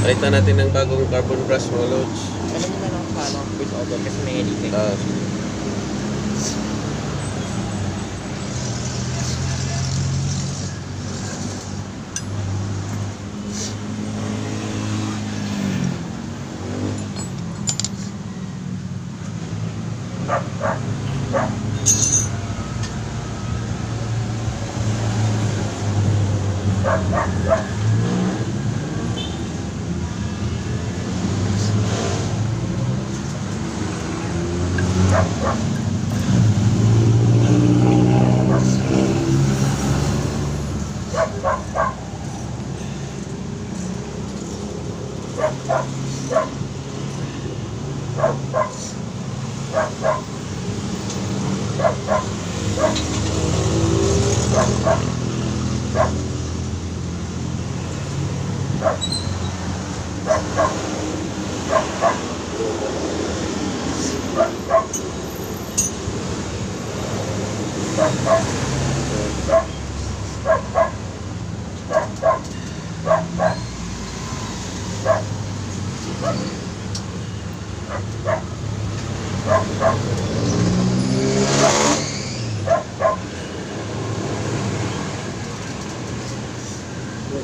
Palitan natin ng bagong carbon brush mga loads. Alam mo na lang paano voice over kasi may editing.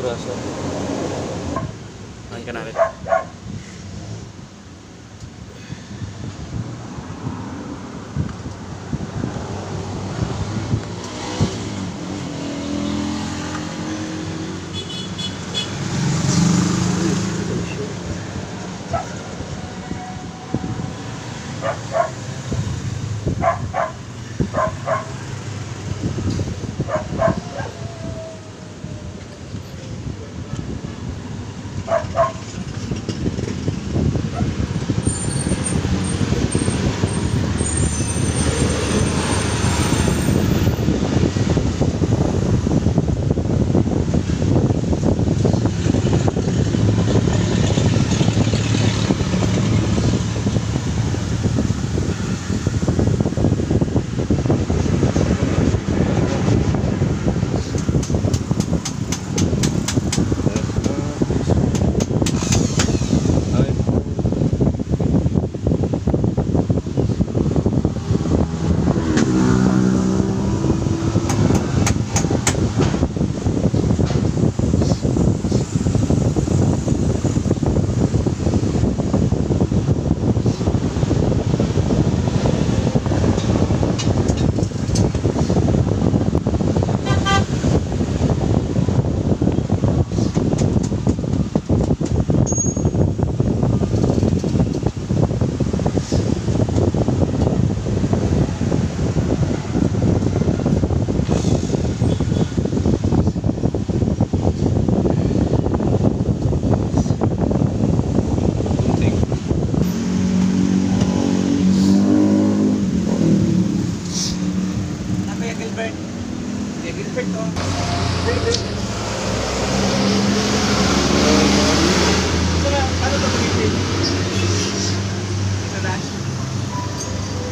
Grasa. Ayan ka natin.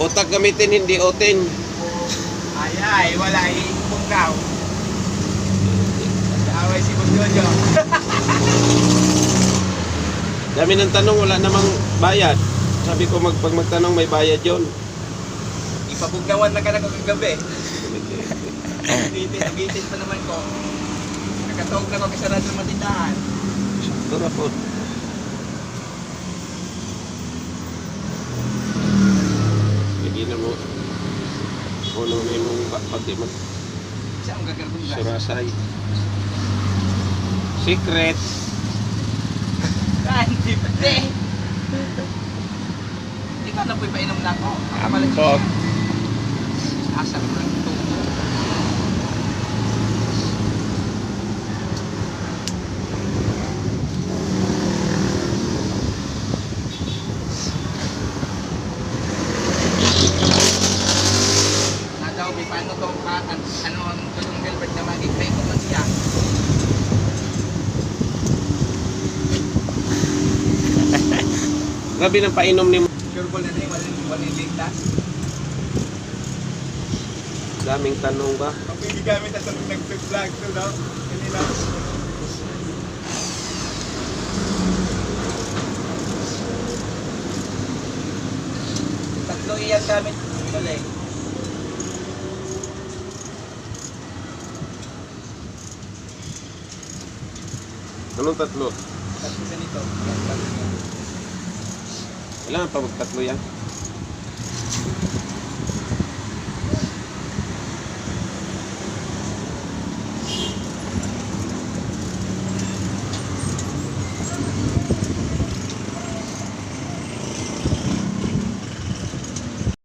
Utak gamitin, hindi otin. Ay, wala. Iipong daw. Away si Bugyoyo. Dami ng tanong, wala namang bayad. Sabi ko pag magtanong may bayad yon. Ipabugnawan na ka na kagabi. Nagitin pa naman ko. Nakatawag na ko kasarado ng matindahan. Ito na po. Hindi na mo. Kuno na yung pati mag Siya ang gagarbong gas. surasay. Secret. Hindi pati. Ikaw na po'y painom na ako. Ampok. Asal mo lang ito. Nadaw, paano to? Ano ang tulong Gilbert na mag-ikay ko man siya? Grabe ng painom ni Sure ball na rin, walang ligtas. daming tanong ba? Ang pinigamit at nag-vlog to daw. Kanina. iyan gamit. Wala eh. Anong tatlo? Tapos ganito. Yan, tapos yan. Kailangan pa magtatlo yan.